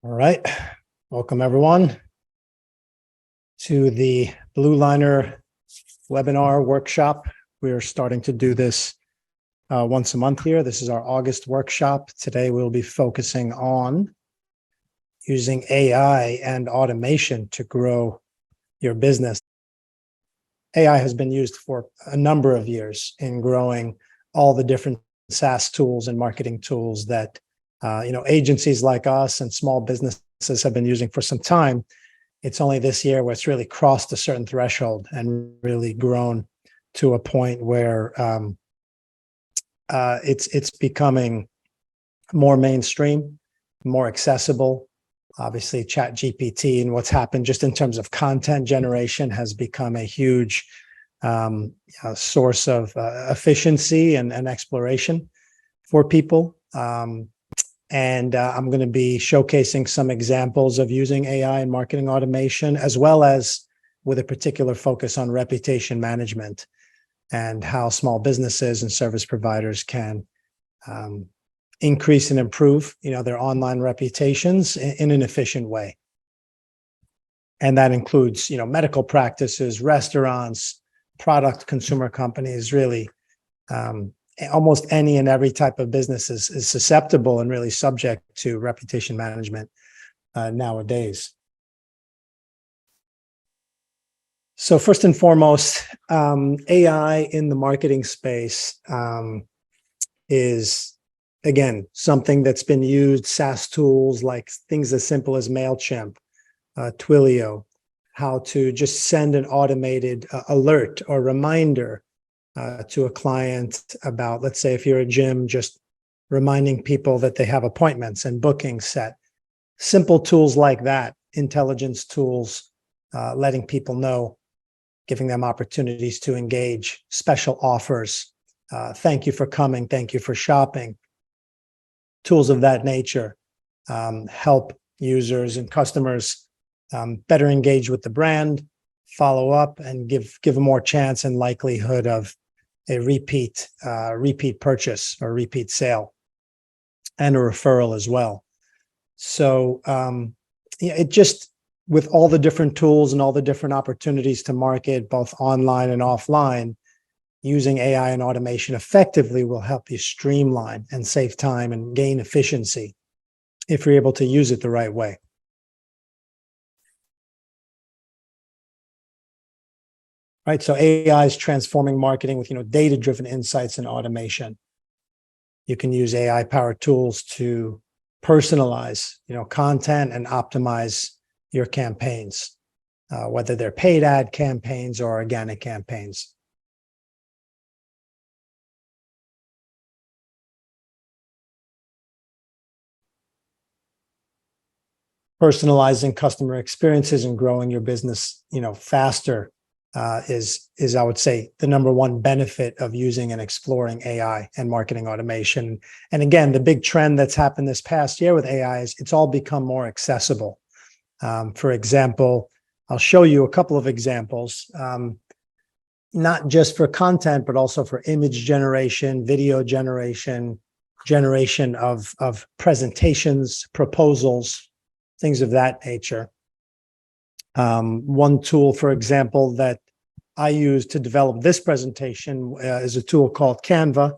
All right. Welcome everyone to the Blueliner webinar workshop. We're starting to do this once a month here. This is our August workshop. Today we'll be focusing on using AI and automation to grow your business. AI has been used for a number of years in growing all the different SaaS tools and marketing tools that agencies like us and small businesses have been using for some time. It's only this year where it's really crossed a certain threshold and really grown to a point where it's becoming more mainstream, more accessible. Obviously, ChatGPT and what's happened just in terms of content generation has become a huge source of efficiency and exploration for people. And I'm going to be showcasing some examples of using AI and marketing automation, as well as with a particular focus on reputation management and how small businesses and service providers can increase and improve, their online reputations in an efficient way. And that includes, medical practices, restaurants, product consumer companies, really. Almost any and every type of business is susceptible and really subject to reputation management nowadays. So first and foremost, AI in the marketing space is, again, something that's been used, SaaS tools like things as simple as MailChimp, Twilio, how to just send an automated alert or reminder to a client about, let's say if you're a gym, just reminding people that they have appointments and bookings set. Simple tools like that, intelligence tools, letting people know, giving them opportunities to engage, special offers, thank you for coming, thank you for shopping. Tools of that nature help users and customers better engage with the brand, follow up, and give a more chance and likelihood of a repeat purchase or repeat sale, and a referral as well. So it just, with all the different tools and all the different opportunities to market both online and offline, using AI and automation effectively will help you streamline and save time and gain efficiency if you're able to use it the right way. Right, so AI is transforming marketing with data-driven insights and automation. You can use AI-powered tools to personalize content and optimize your campaigns, whether they're paid ad campaigns or organic campaigns. Personalizing customer experiences and growing your business, faster. Is I would say the number one benefit of using and exploring AI and marketing automation. And again, the big trend that's happened this past year with AI is it's all become more accessible. For example, I'll show you a couple of examples, not just for content, but also for image generation, video generation of presentations, proposals, things of that nature. One tool, for example, that I use to develop this presentation is a tool called Canva.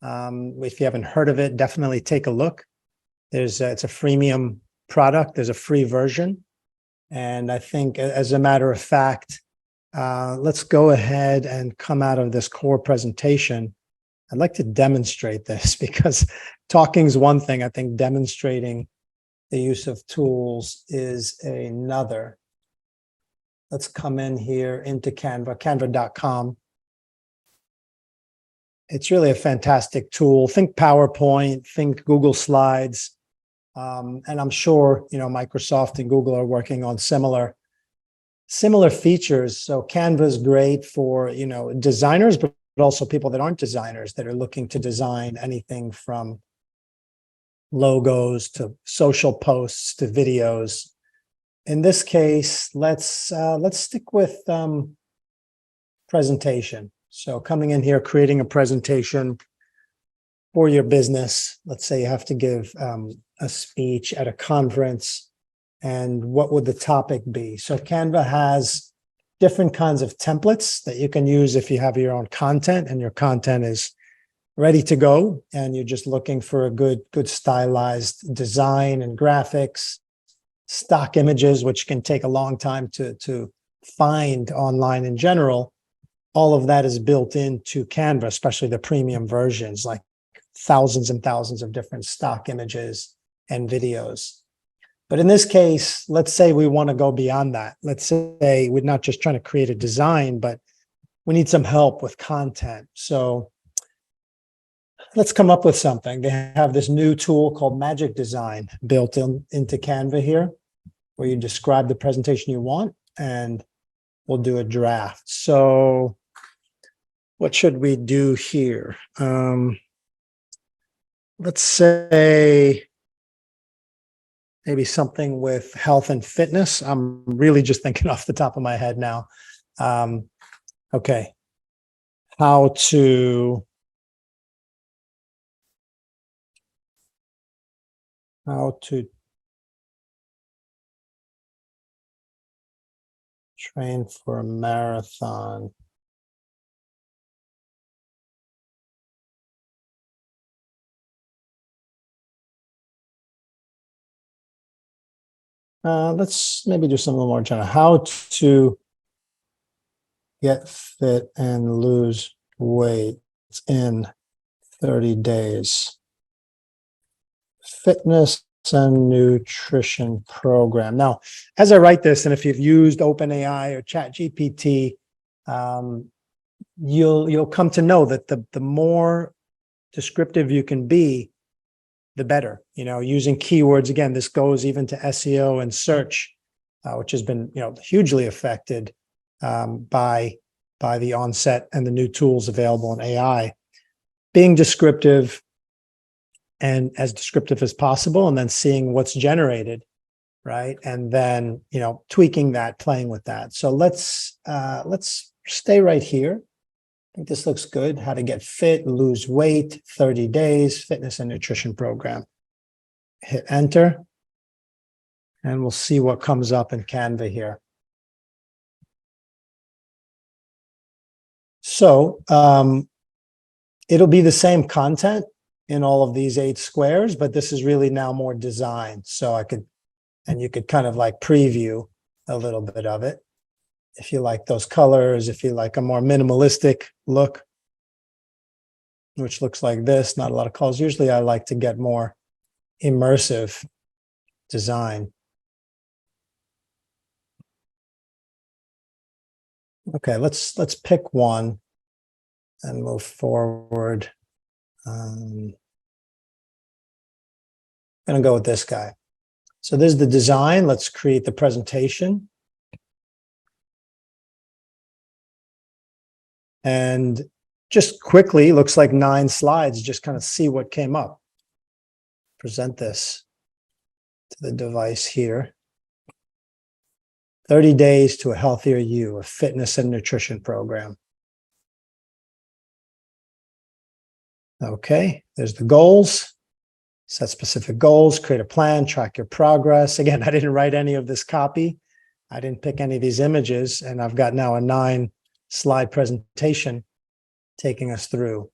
If you haven't heard of it, definitely take a look. It's a freemium product. There's a free version. And I think, as a matter of fact, let's go ahead and come out of this core presentation. I'd like to demonstrate this because talking is one thing. I think demonstrating the use of tools is another. Let's come in here into Canva, canva.com. It's really a fantastic tool. Think PowerPoint, think Google Slides. And I'm sure, Microsoft and Google are working on similar features. So Canva is great for, designers, but also people that aren't designers that are looking to design anything from logos to social posts to videos. In this case, let's stick with presentation. So coming in here, creating a presentation for your business. Let's say you have to give a speech at a conference, and what would the topic be? So Canva has different kinds of templates that you can use if you have your own content and your content is ready to go and you're just looking for a good stylized design and graphics, stock images, which can take a long time to find online in general. All of that is built into Canva, especially the premium versions, like thousands and thousands of different stock images and videos. But in this case, let's say we want to go beyond that. Let's say we're not just trying to create a design, but we need some help with content. So let's come up with something. They have this new tool called Magic Design built into Canva here, where you describe the presentation you want, and we'll do a draft. So what should we do here? Let's say maybe something with health and fitness. I'm really just thinking off the top of my head now. Okay. How to train for a marathon. Let's maybe do something a little more general. How to get fit and lose weight in 30 days. Fitness and nutrition program. Now, as I write this, and if you've used OpenAI or ChatGPT, you'll come to know that the more descriptive you can be, the better. You know, using keywords, again, this goes even to SEO and search, which has been, hugely affected by the onset and the new tools available in AI. Being descriptive, and as descriptive as possible, and then seeing what's generated, right? And then, tweaking that, playing with that. So let's stay right here. I think this looks good. How to get fit, lose weight, 30 days, fitness and nutrition program. Hit enter, and we'll see what comes up in Canva here. So it'll be the same content in all of these 8 squares, but this is really now more designed. So you could kind of like preview a little bit of it. If you like those colors, if you like a more minimalistic look, which looks like this, not a lot of colors. Usually I like to get more immersive design. Okay, let's pick one and move forward. I'm going to go with this guy. So this is the design. Let's create the presentation. And just quickly, looks like 9 slides, just kind of see what came up. Present this to the device here. 30 days to a healthier you, a fitness and nutrition program. Okay, there's the goals. Set specific goals, create a plan, track your progress. Again, I didn't write any of this copy. I didn't pick any of these images, and I've got now a 9-slide presentation taking us through.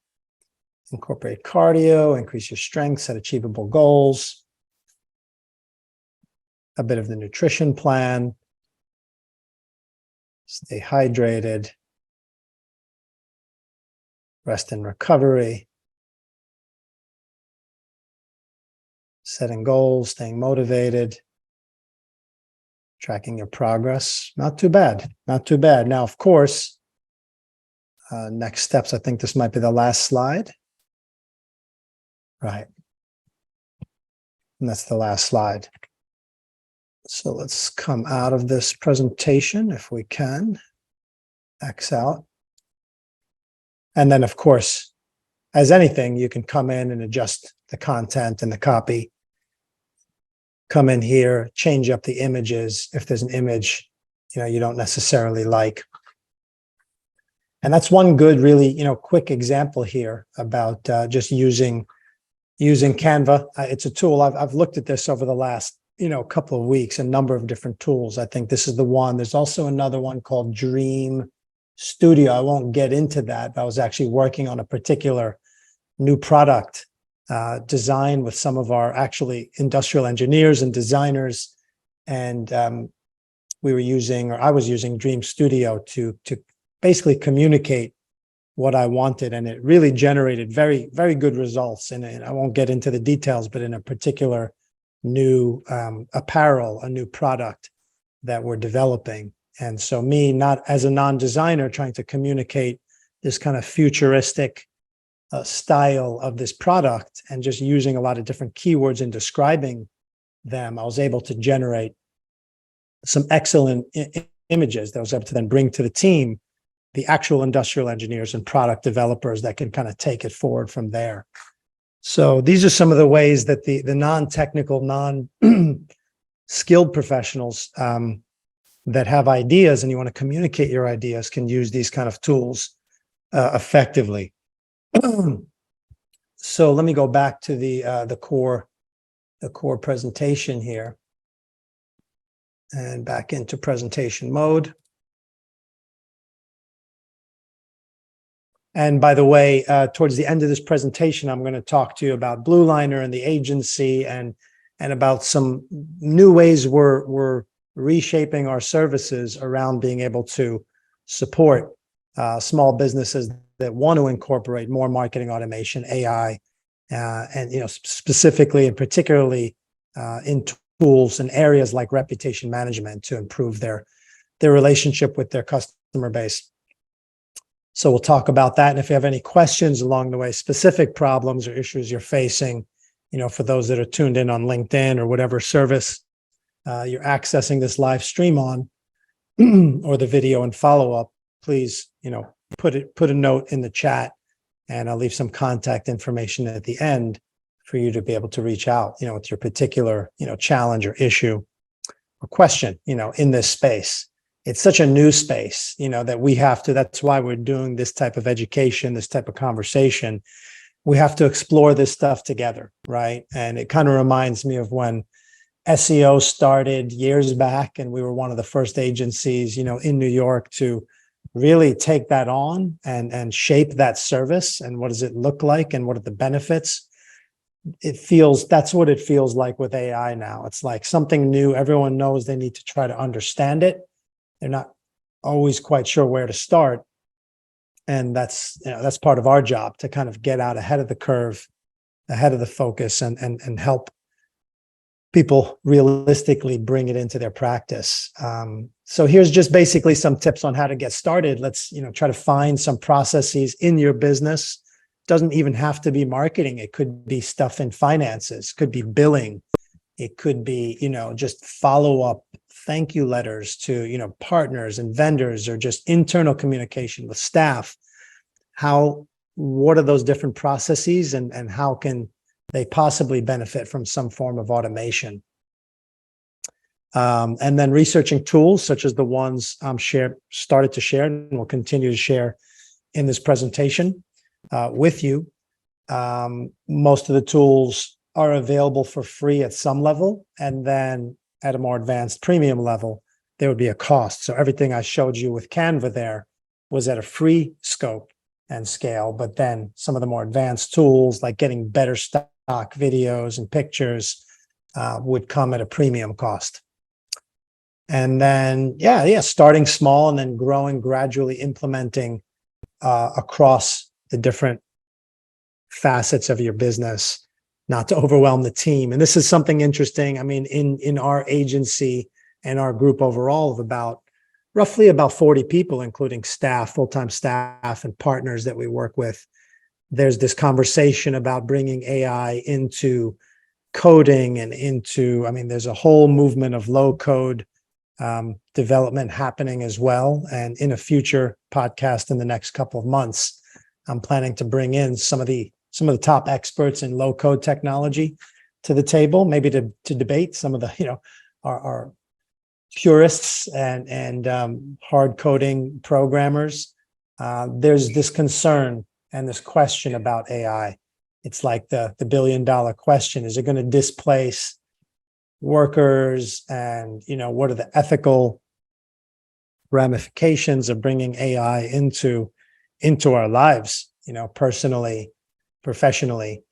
Incorporate cardio, increase your strength, set achievable goals. A bit of the nutrition plan. Stay hydrated. Rest and recovery. Setting goals, staying motivated, tracking your progress. Not too bad, not too bad. Now, of course, next steps, I think this might be the last slide. Right. And that's the last slide. So let's come out of this presentation if we can. X out. And then, of course, as anything, you can come in and adjust the content and the copy. Come in here, change up the images if there's an image you don't necessarily like. And that's one good, really, quick example here about just using using Canva. It's a tool. I've looked at this over the last, couple of weeks, a number of different tools. I think this is the one. There's also another one called Dream Studio. I won't get into that. I was actually working on a particular new product design with some of our actually industrial engineers and designers. And we were using, or I was using Dream Studio to basically communicate what I wanted. And it really generated very, very good results. And I won't get into the details, but in a particular new apparel, a new product that we're developing. And so me, not as a non-designer, trying to communicate this kind of futuristic style of this product and just using a lot of different keywords in describing them, I was able to generate some excellent images that I was able to then bring to the team, the actual industrial engineers and product developers that can kind of take it forward from there. So these are some of the ways that the non-technical, non-skilled professionals that have ideas and you want to communicate your ideas can use these kind of tools effectively. So let me go back to the core presentation here and back into presentation mode. And by the way, towards the end of this presentation, I'm going to talk to you about Blueliner and the agency and about some new ways we're reshaping our services around being able to support small businesses that want to incorporate more marketing automation, AI, and specifically and particularly in tools and areas like reputation management to improve their relationship with their customer base. So we'll talk about that. And if you have any questions along the way, specific problems or issues you're facing, for those that are tuned in on LinkedIn or whatever service you're accessing this live stream on, or the video and follow-up, please, put a note in the chat, and I'll leave some contact information at the end for you to be able to reach out, with your particular, challenge or issue or question, in this space. It's such a new space, that we have to, that's why we're doing this type of education, this type of conversation. We have to explore this stuff together, right? And it kind of reminds me of when SEO started years back, and we were one of the first agencies, in New York to really take that on and shape that service. And what does it look like? And what are the benefits? That's what it feels like with AI now. It's like something new. Everyone knows they need to try to understand it. They're not always quite sure where to start. And that's part of our job, to kind of get out ahead of the curve, ahead of the focus, and help people realistically bring it into their practice. So here's just basically some tips on how to get started. Let's, try to find some processes in your business. Doesn't even have to be marketing. It could be stuff in finances, could be billing. It could be, just follow up thank you letters to, partners and vendors, or just internal communication with staff. What are those different processes, and how can they possibly benefit from some form of automation? And then researching tools such as the ones I'm started to share and will continue to share in this presentation with you. Most of the tools are available for free at some level, and then at a more advanced premium level, there would be a cost. So everything I showed you with Canva there was at a free scope and scale, but then some of the more advanced tools, like getting better stock videos and pictures, would come at a premium cost. And then, starting small and then growing, gradually implementing across the different facets of your business, not to overwhelm the team. And this is something interesting. I mean, in our agency and our group overall of roughly about 40 people, including staff, full-time staff, and partners that we work with, there's this conversation about bringing AI into coding and there's a whole movement of low code development happening as well. And in a future podcast in the next couple of months, I'm planning to bring in some of the top experts in low code technology to the table, maybe to debate some of the, our purists and hard coding programmers. There's this concern and this question about AI. It's like the billion-dollar question. Is it going to displace workers? And, what are the ethical ramifications of bringing AI into our lives, personally, professionally?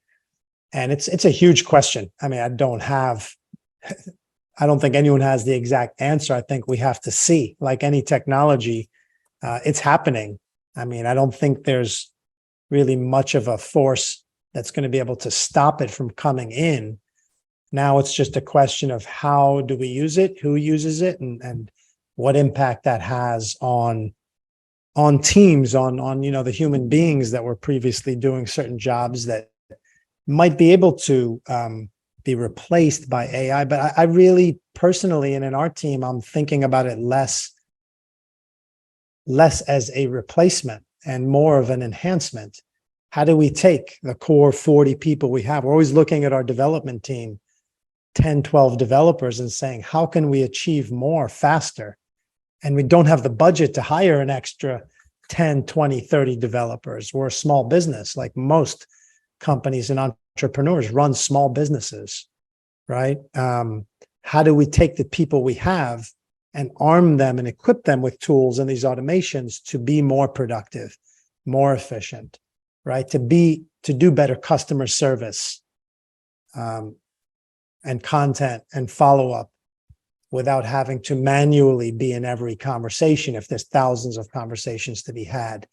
And it's a huge question. I mean, I don't think anyone has the exact answer. I think we have to see, like any technology, it's happening. I mean, I don't think there's really much of a force that's going to be able to stop it from coming in. Now it's just a question of how do we use it, who uses it, and what impact that has on teams, on the human beings that were previously doing certain jobs that might be able to be replaced by AI. But I really personally, and in our team, I'm thinking about it less as a replacement and more of an enhancement. How do we take the core 40 people we have? We're always looking at our development team, 10, 12 developers, and saying, how can we achieve more faster? And we don't have the budget to hire an extra 10, 20, 30 developers. We're a small business, like most companies and entrepreneurs run small businesses, right? How do we take the people we have and arm them and equip them with tools and these automations to be more productive, more efficient, right? To do better customer service, and content and follow-up without having to manually be in every conversation if there's thousands of conversations to be had.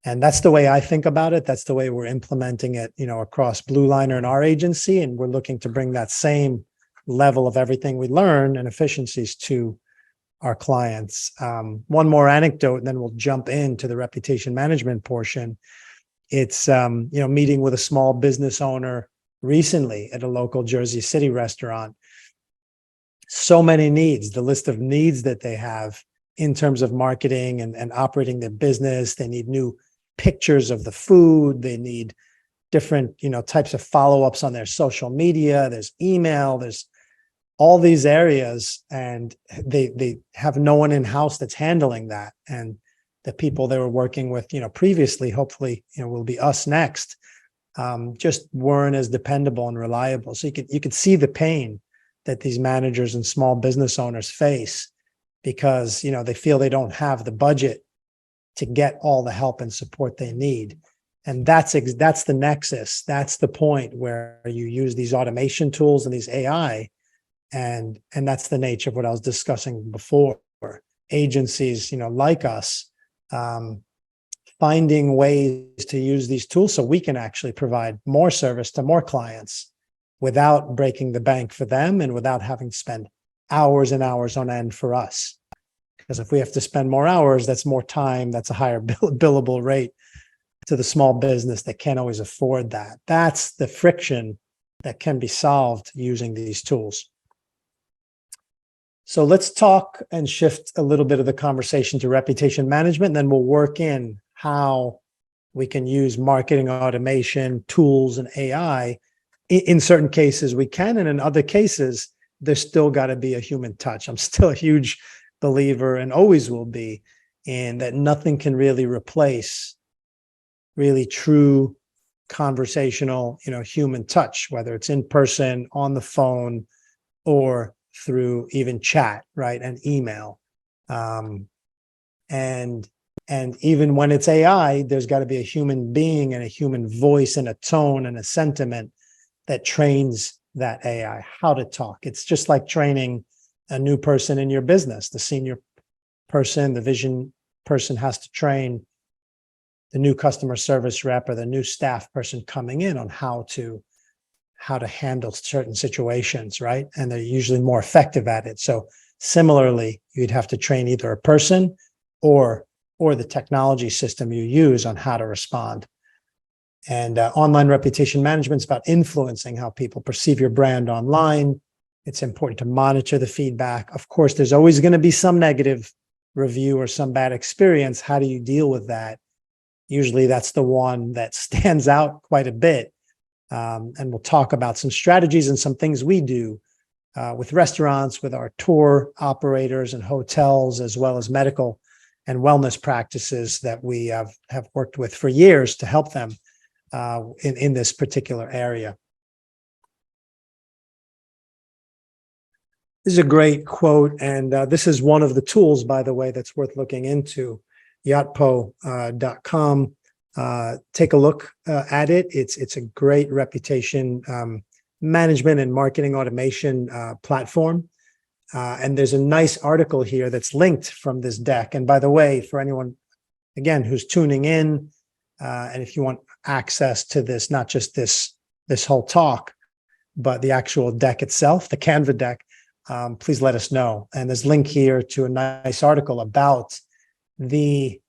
And that's the way I think about it. That's the way we're implementing it, across Blueliner in our agency. And we're looking to bring that same level of everything we learn and efficiencies to our clients. One more anecdote, and then we'll jump into the reputation management portion. It's, meeting with a small business owner recently at a local Jersey City restaurant. So many needs, the list of needs that they have in terms of marketing and operating their business. They need new pictures of the food. They need different, types of follow-ups on their social media. There's email, there's all these areas, and they have no one in-house that's handling that. And the people they were working with, previously, hopefully, will be us next, just weren't as dependable and reliable. So you could see the pain that these managers and small business owners face because, they feel they don't have the budget to get all the help and support they need. And that's the nexus. That's the point where you use these automation tools and these AI. And that's the nature of what I was discussing before. Agencies, like us, finding ways to use these tools so we can actually provide more service to more clients without breaking the bank for them and without having to spend hours and hours on end for us. Because if we have to spend more hours, that's more time, that's a higher billable rate to the small business that can't always afford that. That's the friction that can be solved using these tools. So let's talk and shift a little bit of the conversation to reputation management, and then we'll work in how we can use marketing automation, tools, and AI. In certain cases we can, and in other cases, there's still got to be a human touch. I'm still a huge believer, and always will be, in that nothing can really replace really true conversational, human touch, whether it's in person, on the phone, or through even chat, right, and email. And even when it's AI, there's got to be a human being and a human voice and a tone and a sentiment that trains that AI how to talk. It's just like training a new person in your business. The senior person, the vision person has to train the new customer service rep or the new staff person coming in on how to handle certain situations, right? And they're usually more effective at it. So similarly, you'd have to train either a person or the technology system you use on how to respond. And online reputation management is about influencing how people perceive your brand online. It's important to monitor the feedback. Of course, there's always going to be some negative review or some bad experience. How do you deal with that? Usually that's the one that stands out quite a bit. And we'll talk about some strategies and some things we do with restaurants, with our tour operators and hotels, as well as medical and wellness practices that we have worked with for years to help them in this particular area. This is a great quote, and this is one of the tools, by the way, that's worth looking into. Yotpo.com. Take a look at it. It's a great reputation management and marketing automation platform. And there's a nice article here that's linked from this deck. And by the way, for anyone, again, who's tuning in, and if you want access to this, not just this whole talk, but the actual deck itself, the Canva deck, please let us know. And there's a link here to a nice article about the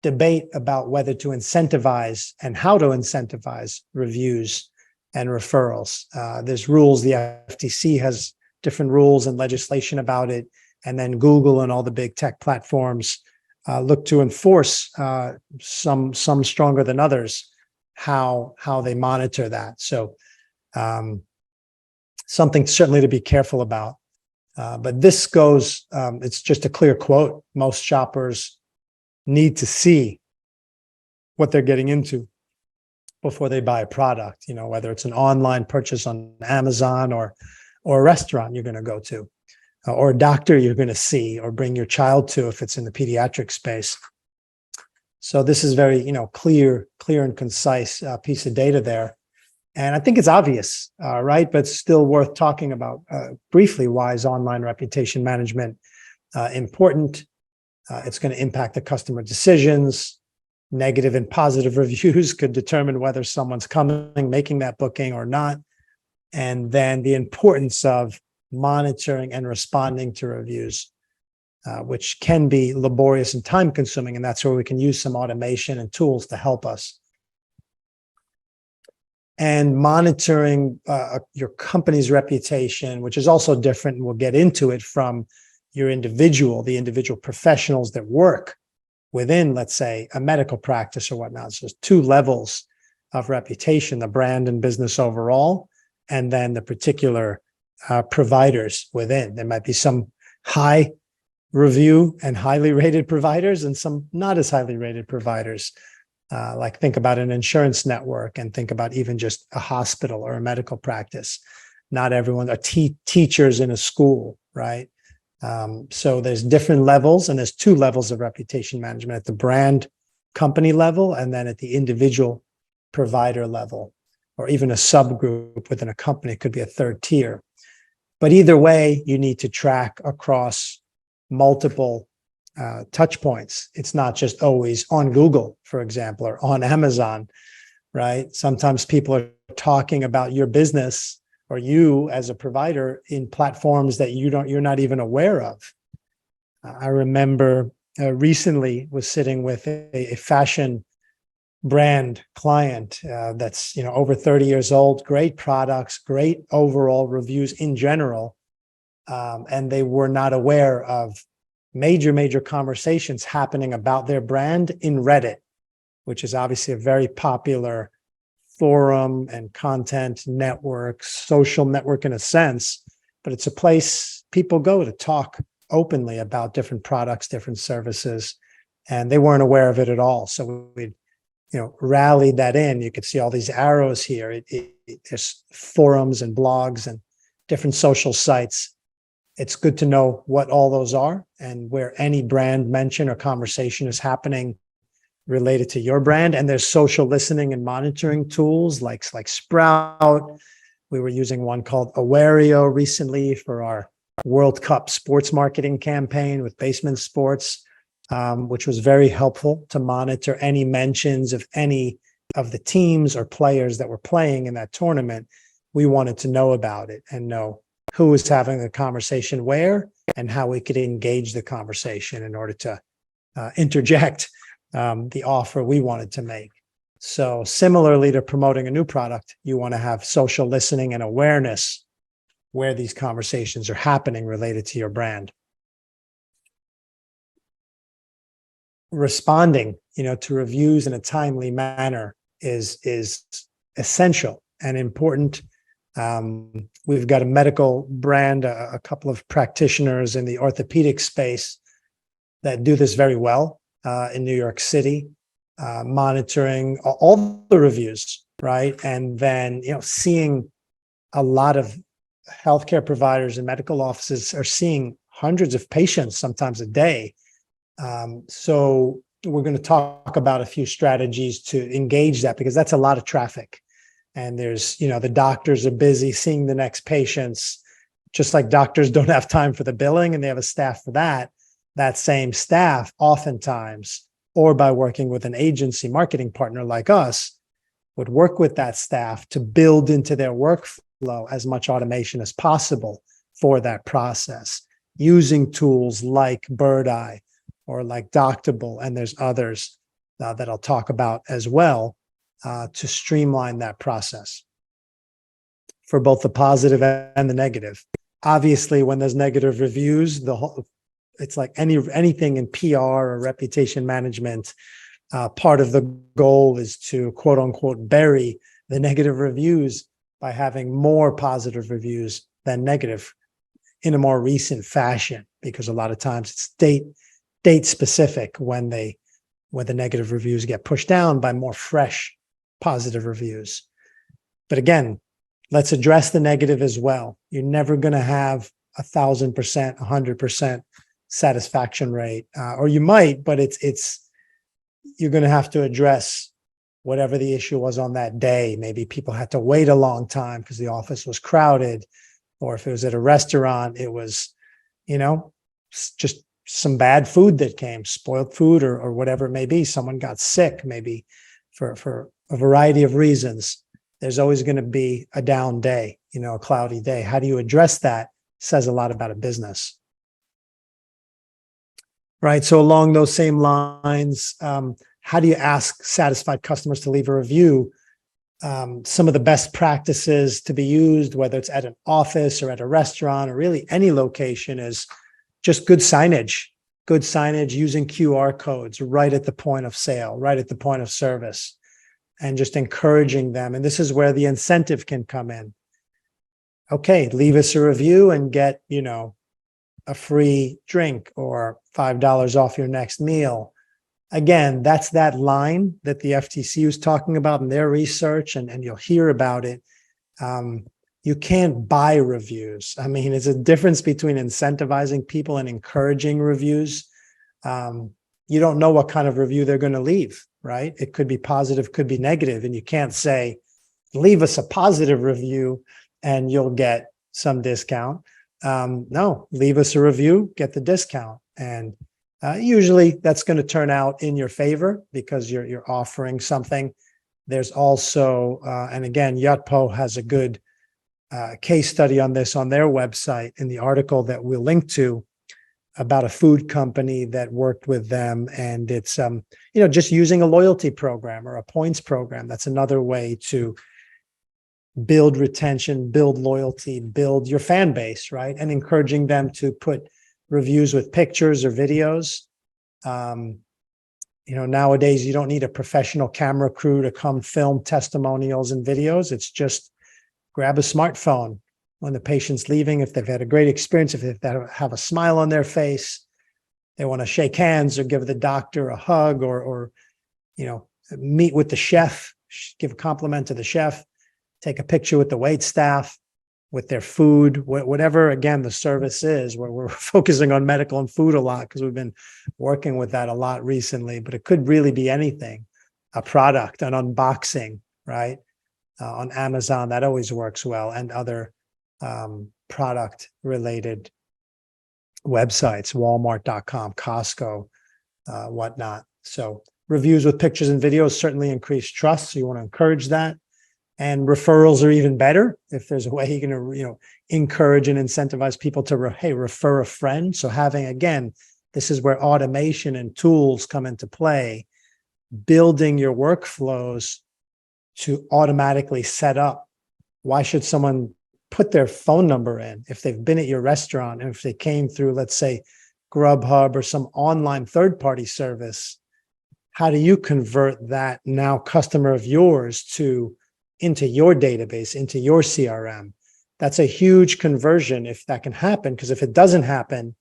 debate about whether to incentivize and how to incentivize reviews and referrals. There's rules. The FTC has different rules and legislation about it. And then Google and all the big tech platforms look to enforce, some stronger than others, how they monitor that. So something certainly to be careful about. But this goes, it's just a clear quote. Most shoppers need to see what they're getting into before they buy a product, whether it's an online purchase on Amazon or a restaurant you're going to go to, or a doctor you're going to see or bring your child to if it's in the pediatric space. So this is very, clear and concise piece of data there. And I think it's obvious, right? But still worth talking about briefly. Why is online reputation management important? It's going to impact the customer decisions. Negative and positive reviews could determine whether someone's making that booking or not. And then the importance of monitoring and responding to reviews, which can be laborious and time consuming. And that's where we can use some automation and tools to help us. And monitoring your company's reputation, which is also different, and we'll get into it, from the individual professionals that work within, let's say, a medical practice or whatnot. So there's two levels of reputation: the brand and business overall, and then the particular providers within. There might be some high review and highly rated providers and some not as highly rated providers. Like think about an insurance network, and think about even just a hospital or a medical practice. Not everyone are teachers in a school, right? So there's different levels, and there's two levels of reputation management: at the brand company level, and then at the individual provider level, or even a subgroup within a company. It could be a third tier. But either way, you need to track across multiple touch points. It's not just always on Google, for example, or on Amazon, right? Sometimes people are talking about your business or you as a provider in platforms that you're not even aware of. I remember recently was sitting with a fashion brand client that's over 30 years old, great products, great overall reviews in general, and they were not aware of major conversations happening about their brand in Reddit, which is obviously a very popular forum and content network, social network in a sense, but it's a place people go to talk openly about different products, different services, and they weren't aware of it at all. So we rallied that in. You could see all these arrows here. There's forums and blogs and different social sites. It's good to know what all those are and where any brand mention or conversation is happening related to your brand. And there's social listening and monitoring tools like Sprout. We were using one called Awario recently for our World Cup sports marketing campaign with Basement Sports, which was very helpful to monitor any mentions of any of the teams or players that were playing in that tournament. We wanted to know about it and know who was having the conversation where and how we could engage the conversation in order to interject the offer we wanted to make. So similarly to promoting a new product, you want to have social listening and awareness where these conversations are happening related to your brand. Responding, to reviews in a timely manner is essential and important. We've got a medical brand, a couple of practitioners in the orthopedic space that do this very well in New York City. monitoring all the reviews, right? And then, seeing a lot of healthcare providers and medical offices are seeing hundreds of patients sometimes a day. So we're going to talk about a few strategies to engage that, because that's a lot of traffic. And there's, the doctors are busy seeing the next patients, just like doctors don't have time for the billing and they have a staff for that. That same staff oftentimes, or by working with an agency marketing partner like us, would work with that staff to build into their workflow as much automation as possible for that process, using tools like BirdEye or like Doctable, and there's others that I'll talk about as well, to streamline that process for both the positive and the negative. Obviously, when there's negative reviews, it's like anything in PR or reputation management. Part of the goal is to quote unquote bury the negative reviews by having more positive reviews than negative in a more recent fashion, because a lot of times it's date specific when the negative reviews get pushed down by more fresh positive reviews. But again, let's address the negative as well. You're never going to have 1,000%, 100% satisfaction rate, or you might, but you're going to have to address whatever the issue was on that day. Maybe people had to wait a long time because the office was crowded, or if it was at a restaurant, it was, just some bad food that came, spoiled food, or whatever it may be. Someone got sick, maybe for a variety of reasons. There's always going to be a down day, a cloudy day. How do you address that? Says a lot about a business. Right. So along those same lines, how do you ask satisfied customers to leave a review? Some of the best practices to be used, whether it's at an office or at a restaurant or really any location, is just good signage using QR codes right at the point of sale, right at the point of service, and just encouraging them. And this is where the incentive can come in. Okay, leave us a review and get, a free drink or $5 off your next meal. Again, that's that line that the FTC was talking about in their research, and you'll hear about it. You can't buy reviews. I mean, it's a difference between incentivizing people and encouraging reviews. You don't know what kind of review they're going to leave, right? It could be positive, could be negative, and you can't say, leave us a positive review and you'll get some discount. No, leave us a review, get the discount. And usually that's going to turn out in your favor because you're offering something. There's also, and again, Yotpo has a good case study on this on their website in the article that we'll link to, about a food company that worked with them. And it's, just using a loyalty program or a points program. That's another way to build retention, build loyalty, build your fan base, right? And encouraging them to put reviews with pictures or videos. Nowadays you don't need a professional camera crew to come film testimonials and videos. It's just grab a smartphone when the patient's leaving. If they've had a great experience, if they have a smile on their face, they want to shake hands or give the doctor a hug, or meet with the chef, give a compliment to the chef, take a picture with the wait staff, with their food, whatever, again, the service is. We're focusing on medical and food a lot because we've been working with that a lot recently, but it could really be anything, a product, an unboxing, right? On Amazon, that always works well, and other product related websites, Walmart.com, Costco, whatnot. So reviews with pictures and videos certainly increase trust. So you want to encourage that. And referrals are even better. If there's a way you're going to, encourage and incentivize people to, refer a friend. So having, again, this is where automation and tools come into play, building your workflows to automatically set up. Why should someone put their phone number in if they've been at your restaurant, and if they came through, let's say, Grubhub or some online third-party service? How do you convert that now customer of yours into your database, into your CRM? That's a huge conversion if that can happen, because if it doesn't happen,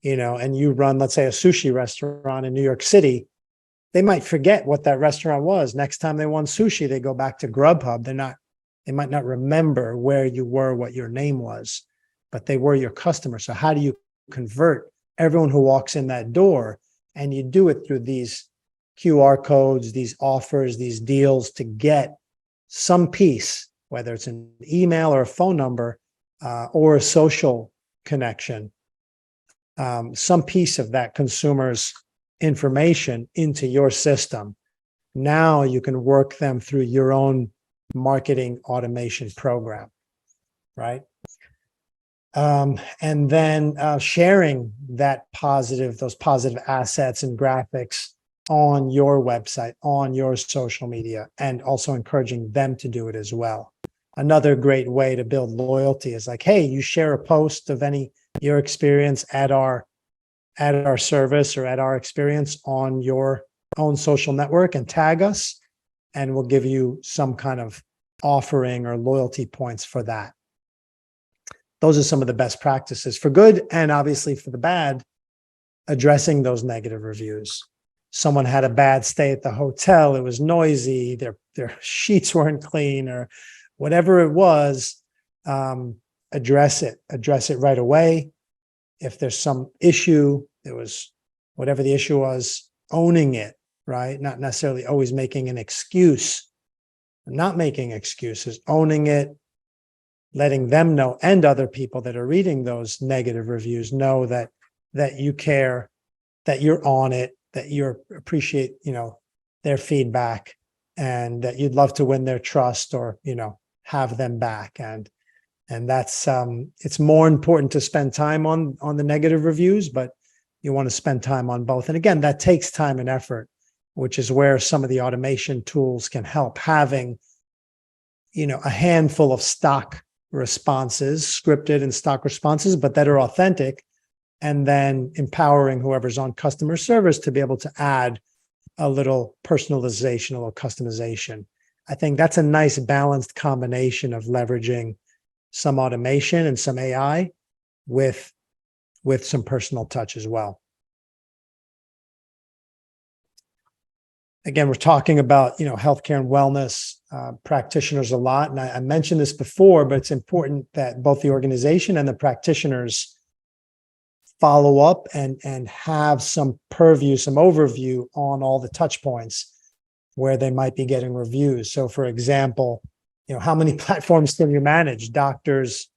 and you run, let's say, a sushi restaurant in New York City, they might forget what that restaurant was. Next time they want sushi, they go back to Grubhub. They might not remember where you were, what your name was, but they were your customer. So how do you convert everyone who walks in that door? And you do it through these QR codes, these offers, these deals to get some piece, whether it's an email or a phone number or a social connection, some piece of that consumer's information into your system. Now you can work them through your own marketing automation program, right? And then sharing those positive assets and graphics on your website, on your social media, and also encouraging them to do it as well. Another great way to build loyalty is like, hey, you share a post of your experience at our service or at our experience on your own social network and tag us, and we'll give you some kind of offering or loyalty points for that. Those are some of the best practices for good, and obviously for the bad, addressing those negative reviews. Someone had a bad stay at the hotel, it was noisy, their sheets weren't clean, or whatever it was, address it right away. If there's some issue, whatever the issue was, owning it, right? Not necessarily always making an excuse, not making excuses, owning it, letting them know, and other people that are reading those negative reviews know that you care, that you're on it, that you appreciate, their feedback, and that you'd love to win their trust or, have them back. And that's, it's more important to spend time on the negative reviews, but you want to spend time on both. And again, that takes time and effort, which is where some of the automation tools can help. Having, a handful of stock responses, scripted and stock responses, but that are authentic, and then empowering whoever's on customer service to be able to add a little personalization, a little customization. I think that's a nice balanced combination of leveraging some automation and some AI with some personal touch as well. Again, we're talking about, healthcare and wellness practitioners a lot. And I mentioned this before, but it's important that both the organization and the practitioners follow up and have some purview, some overview on all the touch points where they might be getting reviews. So for example, how many platforms can you manage? Doctors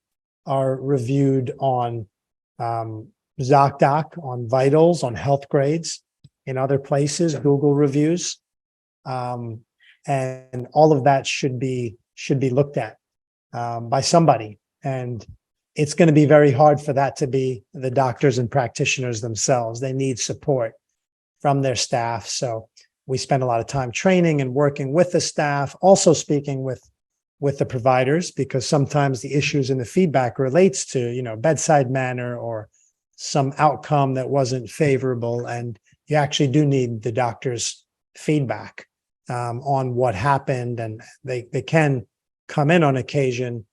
are reviewed on ZocDoc, on Vitals, on Health Grades, in other places, Google reviews. And all of that should be looked at by somebody. And it's going to be very hard for that to be the doctors and practitioners themselves. They need support from their staff. So we spend a lot of time training and working with the staff, also speaking with the providers, because sometimes the issues in the feedback relates to, bedside manner or some outcome that wasn't favorable. And you actually do need the doctor's feedback on what happened. And they can come in on occasion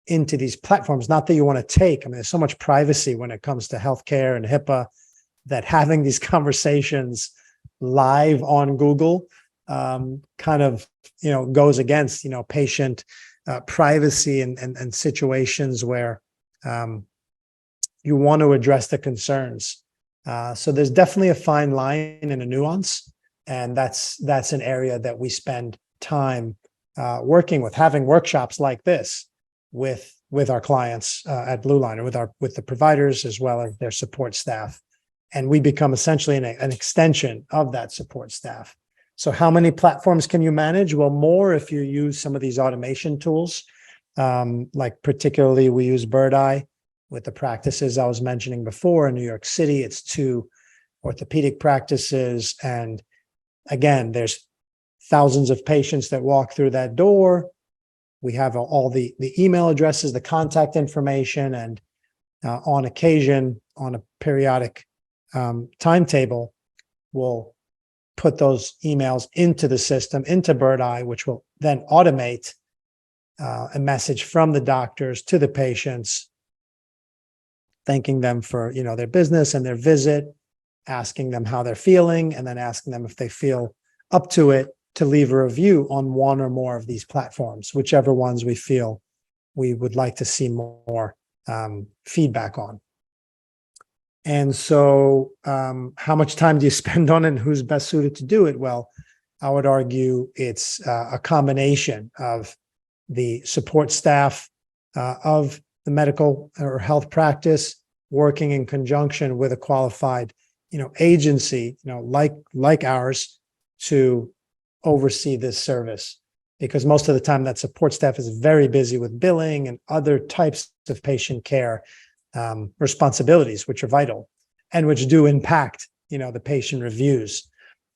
into these platforms, not that you want to take. I mean, there's so much privacy when it comes to healthcare and HIPAA that having these conversations live on Google kind of, goes against, patient privacy and situations where you want to address the concerns. So there's definitely a fine line and a nuance, and that's an area that we spend time working with, having workshops like this with our clients at Blueliner, with the providers as well as their support staff, and we become essentially an extension of that support staff. So how many platforms can you manage? Well, more if you use some of these automation tools, like particularly we use BirdEye with the practices I was mentioning before in New York City. It's 2 orthopedic practices. And again, there's thousands of patients that walk through that door. We have all the email addresses, the contact information, and on occasion, on a periodic timetable, we'll put those emails into the system, into BirdEye, which will then automate a message from the doctors to the patients, thanking them for their business and their visit, asking them how they're feeling, and then asking them if they feel up to it to leave a review on one or more of these platforms, whichever ones we feel we would like to see more feedback on. And so how much time do you spend on it and who's best suited to do it? Well, I would argue it's a combination of the support staff of the medical or health practice working in conjunction with a qualified, agency, like ours, to oversee this service. Because most of the time that support staff is very busy with billing and other types of patient care responsibilities, which are vital and which do impact, the patient reviews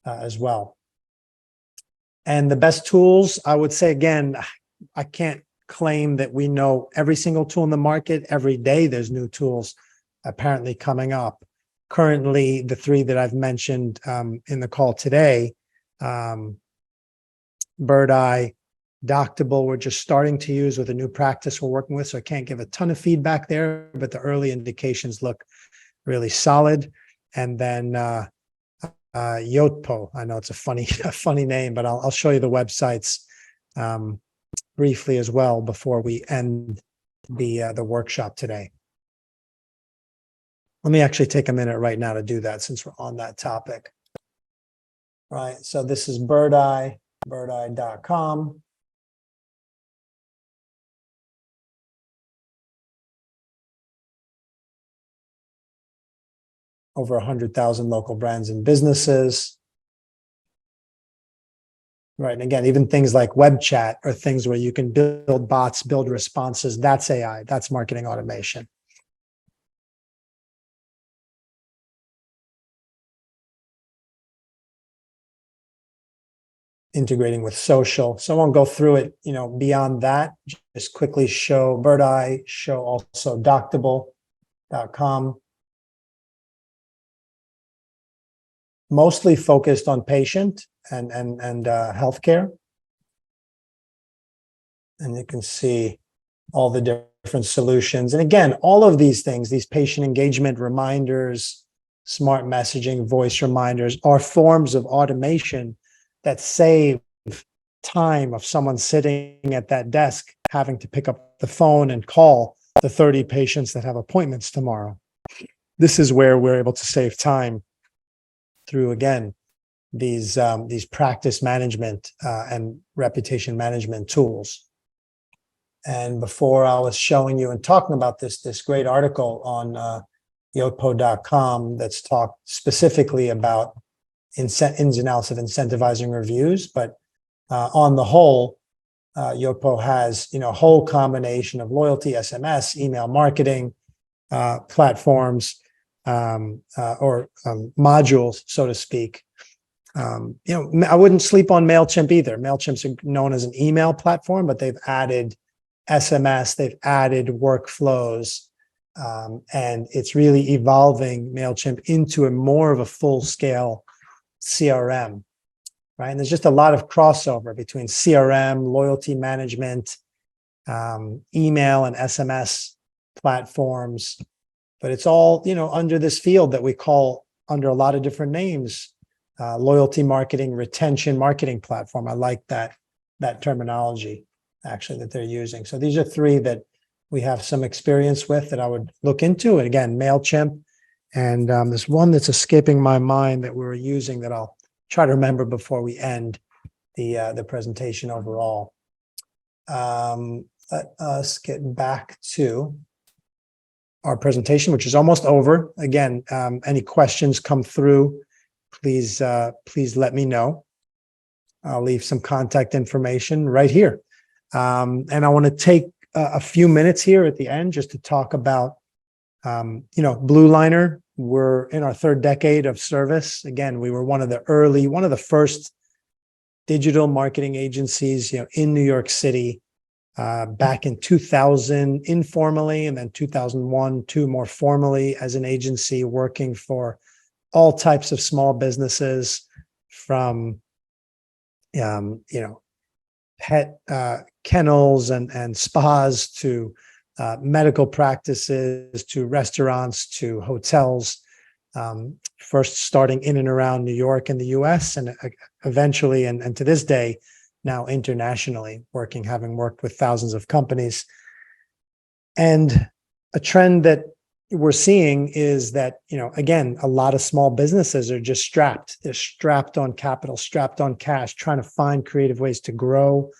as well. And the best tools, I would say, again, I can't claim that we know every single tool in the market. Every day there's new tools apparently coming up. Currently, the three that I've mentioned in the call today, BirdEye Doctable, we're just starting to use with a new practice we're working with, so I can't give a ton of feedback there, but the early indications look really solid. And then Yotpo, I know it's a funny name, but I'll show you the websites briefly as well before we end the workshop today. Let me actually take a minute right now to do that since we're on that topic. Right, so this is BirdEye, BirdEye.com. Over 100,000 local brands and businesses. Right, and again, even things like web chat are things where you can build bots, build responses. That's AI, that's marketing automation. Integrating with social. So I won't go through it, beyond that. Just quickly show BirdEye, show also Doctable.com. Mostly focused on patient and healthcare. And you can see all the different solutions. And again, all of these things, these patient engagement reminders, smart messaging, voice reminders, are forms of automation that save time of someone sitting at that desk having to pick up the phone and call the 30 patients that have appointments tomorrow. This is where we're able to save time through, again, these practice management and reputation management tools. And before I was showing you and talking about this great article on yotpo.com that's talked specifically about ins and outs of incentivizing reviews, but on the whole, Yotpo has a whole combination of loyalty, SMS, email marketing platforms or modules, so to speak. I wouldn't sleep on MailChimp either. MailChimp's known as an email platform, but they've added SMS, they've added workflows, and it's really evolving MailChimp into a more of a full-scale CRM, right? And there's just a lot of crossover between CRM, loyalty management, email and SMS platforms, but it's all, under this field that we call under a lot of different names, loyalty marketing, retention marketing platform. I like that terminology actually that they're using. So these are three that we have some experience with that I would look into. And again, MailChimp, and there's one that's escaping my mind that we were using that I'll try to remember before we end the presentation overall. Let us get back to our presentation, which is almost over. Again, any questions come through, please let me know. I'll leave some contact information right here. And I want to take a few minutes here at the end just to talk about, Blueliner. We're in our third decade of service. Again, we were one of the first digital marketing agencies, in New York City, back in 2000 informally, and then 2001, 2 more formally as an agency working for all types of small businesses, from pet kennels and spas to medical practices to restaurants to hotels, First starting in and around New York and the US, and eventually, and to this day, now internationally, having worked with thousands of companies. And a trend that we're seeing is that, again, a lot of small businesses are just strapped. They're strapped on capital, strapped on cash, trying to find creative ways to grow.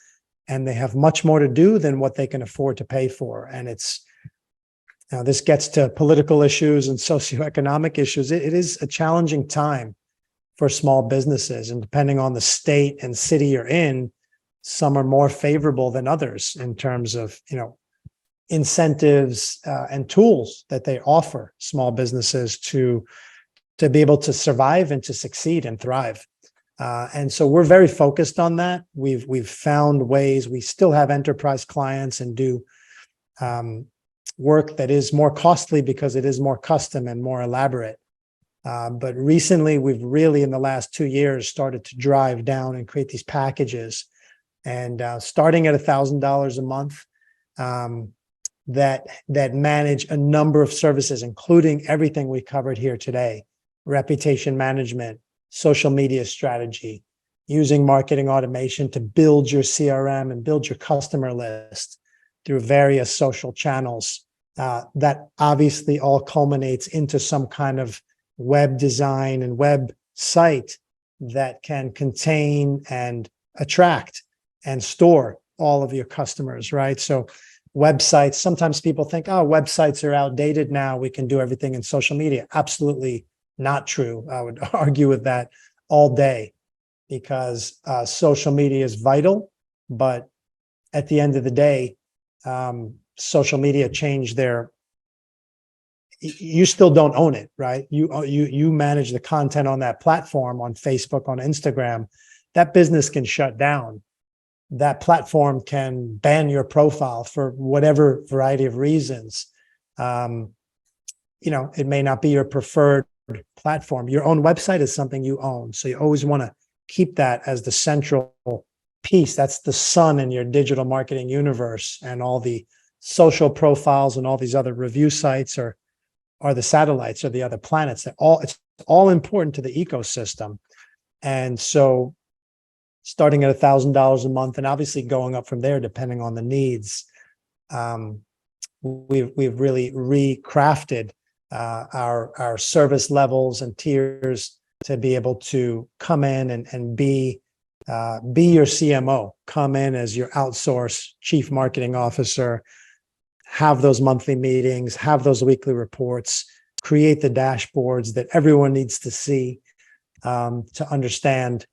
And they have much more to do than what they can afford to pay for. And this gets to political issues and socioeconomic issues. It is a challenging time for small businesses. And depending on the state and city you're in, some are more favorable than others in terms of, incentives and tools that they offer small businesses to be able to survive and to succeed and thrive. And so we're very focused on that. We've found ways. We still have enterprise clients and do work that is more costly because it is more custom and more elaborate. But recently, we've really, in the last 2 years, started to drive down and create these packages. And starting at $1,000 a month, that manage a number of services, including everything we covered here today: reputation management, social media strategy, using marketing automation to build your CRM and build your customer list through various social channels. That obviously all culminates into some kind of web design and website that can contain and attract and store all of your customers, right? So websites, sometimes people think, oh, websites are outdated now, we can do everything in social media. Absolutely not true. I would argue with that all day, because social media is vital. But at the end of the day, social media changed you still don't own it, right? You manage the content on that platform, on Facebook, on Instagram. That business can shut down. That platform can ban your profile for whatever variety of reasons. It may not be your preferred platform. Your own website is something you own. So you always want to keep that as the central piece. That's the sun in your digital marketing universe, and all the social profiles and all these other review sites are the satellites or the other planets. It's all important to the ecosystem. And so starting at $1,000 a month and obviously going up from there, depending on the needs, we've really recrafted our service levels and tiers to be able to come in and be your CMO, come in as your outsourced chief marketing officer, have those monthly meetings, have those weekly reports, create the dashboards that everyone needs to see, to understand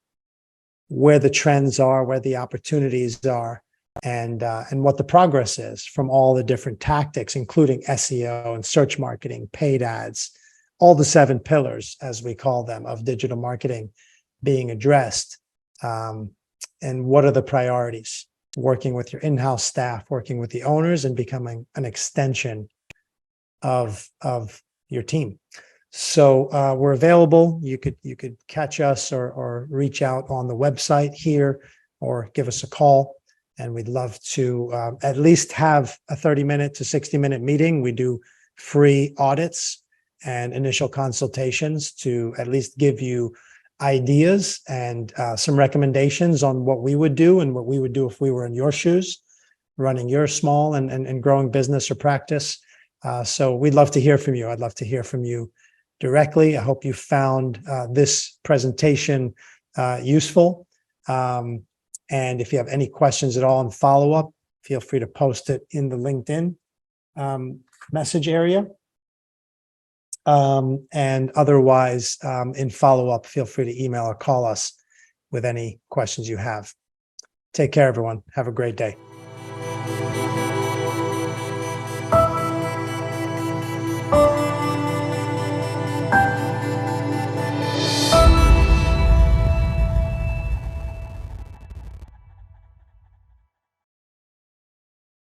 where the trends are, where the opportunities are, and what the progress is from all the different tactics, including SEO and search marketing, paid ads, all the 7 pillars, as we call them, of digital marketing being addressed. And what are the priorities? Working with your in-house staff, working with the owners, and becoming an extension of your team. So we're available. You could catch us or reach out on the website here, or give us a call, and we'd love to at least have a 30-minute to 60-minute meeting. We do free audits and initial consultations to at least give you ideas and some recommendations on what we would do and what we would do if we were in your shoes, running your small and growing business or practice. So we'd love to hear from you. I'd love to hear from you directly. I hope you found this presentation useful. And if you have any questions at all in follow-up, feel free to post it in the LinkedIn message area. And otherwise, in follow-up, feel free to email or call us with any questions you have. Take care, everyone. Have a great day.